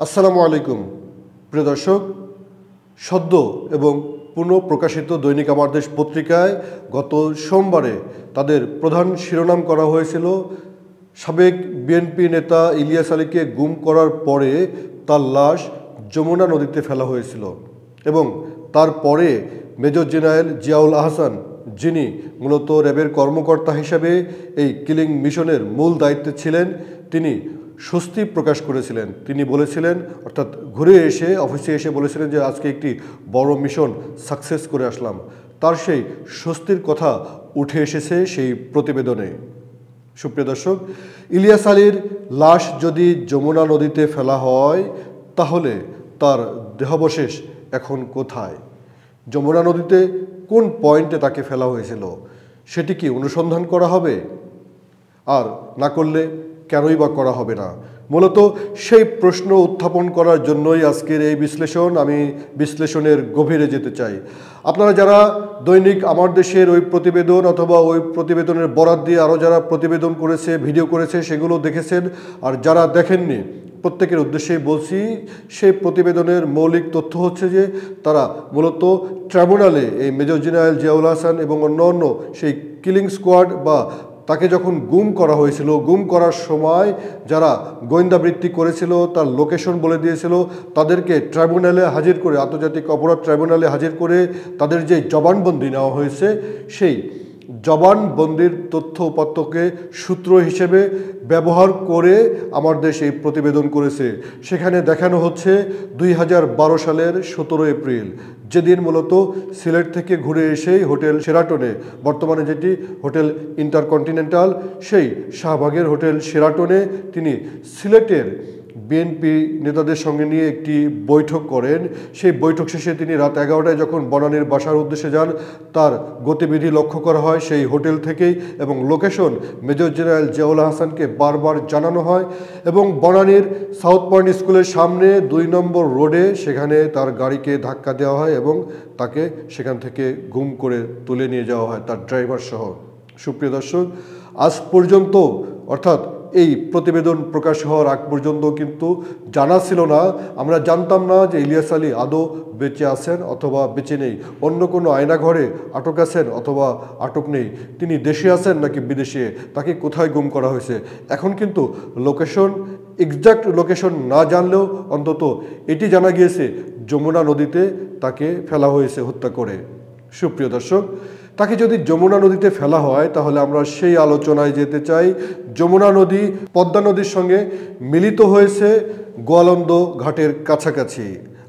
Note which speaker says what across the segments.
Speaker 1: আসসালামু আলাইকুম প্রিয় দর্শক, সদ্য এবং পুনঃপ্রকাশিত দৈনিক আমার দেশ পত্রিকায় গত সোমবারে তাদের প্রধান শিরোনাম করা হয়েছিল সাবেক বিএনপি নেতা ইলিয়াস আলীকে গুম করার পরে তার লাশ যমুনা নদীতে ফেলা হয়েছিল এবং তারপরে মেজর জেনারেল জিয়াউল আহসান, যিনি মূলত র্যাবের কর্মকর্তা হিসেবে এই কিলিং মিশনের মূল দায়িত্বে ছিলেন, তিনি স্বস্তি প্রকাশ করেছিলেন। তিনি বলেছিলেন, অর্থাৎ ঘুরে এসে অফিসে এসে বলেছিলেন যে আজকে একটি বড় মিশন সাকসেস করে আসলাম। তার সেই স্বস্তির কথা উঠে এসেছে সেই প্রতিবেদনে। সুপ্রিয় দর্শক, ইলিয়াস আলীর লাশ যদি যমুনা নদীতে ফেলা হয় তাহলে তার দেহাবশেষ এখন কোথায়? যমুনা নদীতে কোন পয়েন্টে তাকে ফেলা হয়েছিল সেটি কি অনুসন্ধান করা হবে? আর না করলে কেনই বা করা হবে না? মূলত সেই প্রশ্ন উত্থাপন করার জন্যই আজকের এই বিশ্লেষণ। আমি বিশ্লেষণের গভীরে যেতে চাই। আপনারা যারা দৈনিক আমার দেশের ওই প্রতিবেদন অথবা ওই প্রতিবেদনের বরাত দিয়ে আরও যারা প্রতিবেদন করেছে, ভিডিও করেছে, সেগুলো দেখেছেন, আর যারা দেখেননি প্রত্যেকের উদ্দেশ্যেই বলছি, সেই প্রতিবেদনের মৌলিক তথ্য হচ্ছে যে তারা মূলত ট্রাইব্যুনালে এই মেজর জেনারেল জিয়াউল আহসান এবং অন্যান্য সেই কিলিং স্কোয়াড বা তাকে যখন গুম করা হয়েছিল, গুম করার সময় যারা গোয়েন্দাবৃত্তি করেছিল, তার লোকেশন বলে দিয়েছিল, তাদেরকে ট্রাইব্যুনালে হাজির করে, আন্তর্জাতিক অপরাধ ট্রাইব্যুনালে হাজির করে তাদের যে জবানবন্দি নেওয়া হয়েছে, সেই জবানবন্দির তথ্য উপাত্তকে সূত্র হিসেবে ব্যবহার করে আমার দেশ এই প্রতিবেদন করেছে। সেখানে দেখানো হচ্ছে 2012 সালের 17 এপ্রিল, যেদিন মূলত সিলেট থেকে ঘুরে এসেই হোটেল শেরাটনে, বর্তমানে যেটি হোটেল ইন্টারকন্টিনেন্টাল, সেই শাহবাগের হোটেল শেরাটনে তিনি সিলেটের বিএনপি নেতাদের সঙ্গে নিয়ে একটি বৈঠক করেন। সেই বৈঠক শেষে তিনি রাত 11টায় যখন বনানীর বাসার উদ্দেশ্যে যান, তার গতিবিধি লক্ষ্য করা হয় সেই হোটেল থেকেই এবং লোকেশন মেজর জেনারেল জিয়াউল আহসানকে বারবার জানানো হয় এবং বনানীর সাউথ পয়েন্ট স্কুলের সামনে 2 নম্বর রোডে সেখানে তার গাড়িকে ধাক্কা দেওয়া হয় এবং তাকে সেখান থেকে গুম করে তুলে নিয়ে যাওয়া হয় তার ড্রাইভার সহ। সুপ্রিয় দর্শক, আজ পর্যন্ত, অর্থাৎ এই প্রতিবেদন প্রকাশ হওয়ার আগ পর্যন্ত কিন্তু জানা ছিল না, আমরা জানতাম না যে ইলিয়াস আলী আদৌ বেঁচে আছেন অথবা বেঁচে নেই, অন্য কোনো আয়নাঘরে আটক আছেন অথবা আটক নেই, তিনি দেশে আছেন নাকি বিদেশে, তাকে কোথায় গুম করা হয়েছে। এখন কিন্তু লোকেশন, এক্সাক্ট লোকেশন না জানলেও অন্তত এটি জানা গিয়েছে যমুনা নদীতে তাকে ফেলা হয়েছে হত্যা করে। সুপ্রিয় দর্শক, তাকে যদি যমুনা নদীতে ফেলা হয় তাহলে আমরা সেই আলোচনায় যেতে চাই। যমুনা নদী পদ্মা নদীর সঙ্গে মিলিত হয়েছে গোয়ালন্দ ঘাটের কাছাকাছি।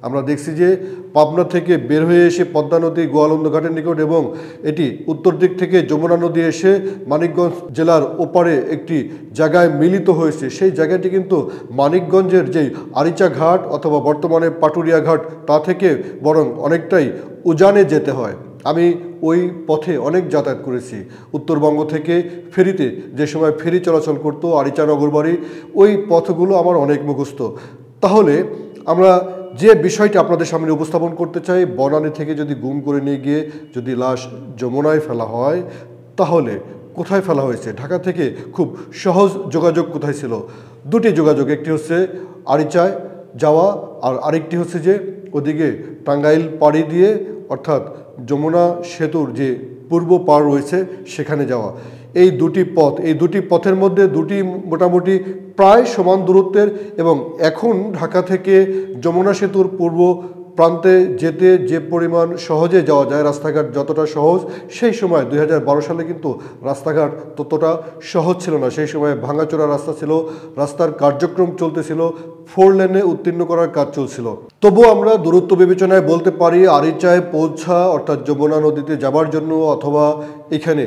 Speaker 1: আমরা দেখছি যে পাবনা থেকে বের হয়ে এসে পদ্মা নদী গোয়ালন্দ ঘাটের নিকট এবং এটি উত্তর দিক থেকে যমুনা নদী এসে মানিকগঞ্জ জেলার ওপারে একটি জায়গায় মিলিত হয়েছে। সেই জায়গাটি কিন্তু মানিকগঞ্জের যেই আরিচা ঘাট অথবা বর্তমানে পাটুরিয়া ঘাট, তা থেকে বরং অনেকটাই উজানে যেতে হয়। আমি ওই পথে অনেক যাতায়াত করেছি। উত্তরবঙ্গ থেকে ফেরিতে যে সময় ফেরি চলাচল করতো আরিচা নগরবাড়ি, ওই পথগুলো আমার অনেক মুখস্থ। তাহলে আমরা যে বিষয়টি আপনাদের সামনে উপস্থাপন করতে চাই, বনানী থেকে যদি গুম করে নিয়ে গিয়ে যদি লাশ যমুনায় ফেলা হয় তাহলে কোথায় ফেলা হয়েছে? ঢাকা থেকে খুব সহজ যোগাযোগ কোথায় ছিল? দুটি যোগাযোগ, একটি হচ্ছে আরিচায় যাওয়া আর আরেকটি হচ্ছে যে ওদিকে টাঙ্গাইল পাড়ি দিয়ে, অর্থাৎ যমুনা সেতুর যে পূর্ব পাড় রয়েছে সেখানে যাওয়া। এই দুটি পথের মধ্যে দুটি মোটামুটি প্রায় সমান দূরত্বের এবং এখন ঢাকা থেকে যমুনা সেতুর পূর্ব প্রান্তে যেতে যে পরিমাণ সহজে যাওয়া যায়, রাস্তাঘাট যতটা সহজ, সেই সময় 2012 সালে কিন্তু রাস্তাঘাট ততটা সহজ ছিল না। সেই সময় ভাঙাচোরা রাস্তা ছিল, রাস্তার কার্যক্রম চলতেছিল, 4 লেনে উত্তীর্ণ করার কাজ চলছিল। তবুও আমরা দূরত্ব বিবেচনায় বলতে পারি আরিচায় পৌঁছা, অর্থাৎ যমুনা নদীতে যাবার জন্য, অথবা এখানে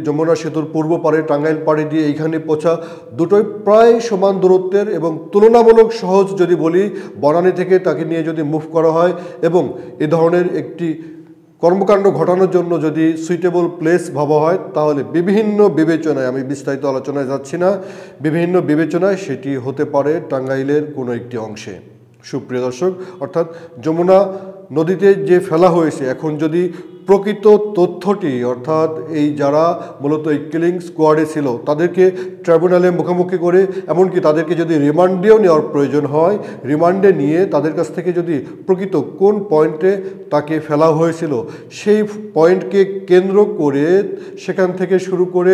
Speaker 1: যমুনা সেতুর পূর্ব পাড়ে টাঙ্গাইল পাড়ে দিয়ে এইখানে পৌঁছা, দুটোই প্রায় সমান দূরত্বের এবং তুলনামূলক সহজ। যদি বলি বনানী থেকে তাকে নিয়ে যদি মুভ করা হয় এবং এ ধরনের একটি কর্মকাণ্ড ঘটানোর জন্য যদি সুইটেবল প্লেস ভাবা হয় তাহলে বিভিন্ন বিবেচনায়, আমি বিস্তারিত আলোচনায় যাচ্ছি না, বিভিন্ন বিবেচনায় সেটি হতে পারে টাঙ্গাইলের কোনো একটি অংশে। সুপ্রিয় দর্শক, অর্থাৎ যমুনা নদীতে যে ফেলা হয়েছে, এখন যদি প্রকৃত তথ্যটি, অর্থাৎ এই যারা মূলত এই কিলিং স্কোয়াডে ছিল তাদেরকে ট্রাইব্যুনালে মুখোমুখি করে, এমনকি তাদেরকে যদি রিমান্ডেও নেওয়ার প্রয়োজন হয়, রিমান্ডে নিয়ে তাদের কাছ থেকে যদি প্রকৃত কোন পয়েন্টে তাকে ফেলা হয়েছিল সেই পয়েন্টকে কেন্দ্র করে সেখান থেকে শুরু করে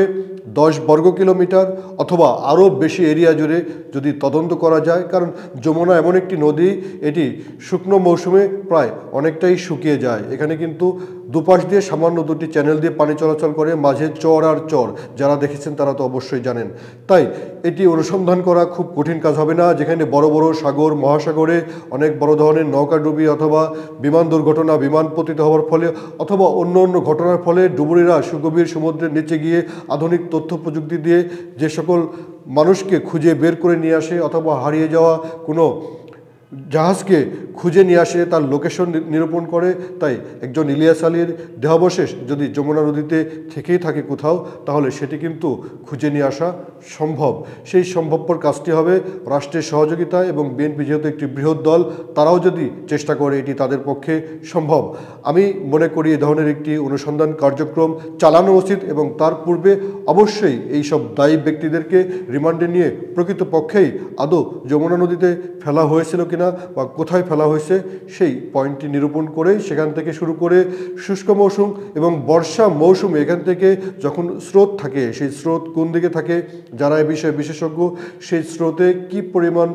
Speaker 1: 10 বর্গ কিলোমিটার অথবা আরও বেশি এরিয়া জুড়ে যদি তদন্ত করা যায়, কারণ যমুনা এমন একটি নদী, এটি শুকনো মৌসুমে প্রায় অনেকটাই শুকিয়ে যায়। এখানে কিন্তু দুপাশ দিয়ে সামান্য দুটি চ্যানেল দিয়ে পানি চলাচল করে, মাঝে চর আর চর, যারা দেখেছেন তারা তো অবশ্যই জানেন। তাই এটি অনুসন্ধান করা খুব কঠিন কাজ হবে না, যেখানে বড় বড় সাগর মহাসাগরে অনেক বড় ধরনের নৌকাডুবি অথবা বিমান দুর্ঘটনা, বিমান পতিত হওয়ার ফলে অথবা অন্য অন্য ঘটনার ফলে ডুবুরিরা সুগভীর সমুদ্রের নিচে গিয়ে আধুনিক তথ্য প্রযুক্তি দিয়ে যে সকল মানুষকে খুঁজে বের করে নিয়ে আসে অথবা হারিয়ে যাওয়া কোনো জাহাজকে খুঁজে নিয়ে আসে, তার লোকেশন নিরূপণ করে। তাই একজন ইলিয়াস আলীর দেহাবশেষ যদি যমুনা নদীতে থেকেই থাকে কোথাও, তাহলে সেটি কিন্তু খুঁজে নিয়ে আসা সম্ভব। সেই সম্ভবপর কাজটি হবে রাষ্ট্রের সহযোগিতা এবং বিএনপি যেহেতু একটি বৃহৎ দল, তারাও যদি চেষ্টা করে এটি তাদের পক্ষে সম্ভব। আমি মনে করি এই ধরনের একটি অনুসন্ধান কার্যক্রম চালানো উচিত এবং তার পূর্বে অবশ্যই এই সব দায়ী ব্যক্তিদেরকে রিমান্ডে নিয়ে প্রকৃতপক্ষেই আদৌ যমুনা নদীতে ফেলা হয়েছিল কিনা বা কোথায় ফেলা হয়েছে সেই পয়েন্টটি নিরূপণ করে সেখান থেকে শুরু করে শুষ্ক মৌসুম এবং বর্ষা মৌসুমে এখান থেকে যখন স্রোত থাকে, সেই স্রোত কোন দিকে থাকে, যারা এ বিষয়ে বিশেষজ্ঞ, সেই স্রোতে কি পরিমাণ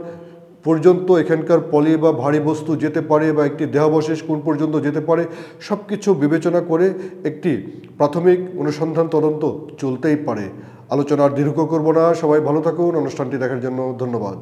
Speaker 1: পর্যন্ত এখানকার পলি বা ভারী বস্তু যেতে পারে বা একটি দেহাবশেষ কোন পর্যন্ত যেতে পারে, সব কিছু বিবেচনা করে একটি প্রাথমিক অনুসন্ধান তদন্ত চলতেই পারে। আলোচনার দীর্ঘ করব না, সবাই ভালো থাকুন। অনুষ্ঠানটি দেখার জন্য ধন্যবাদ।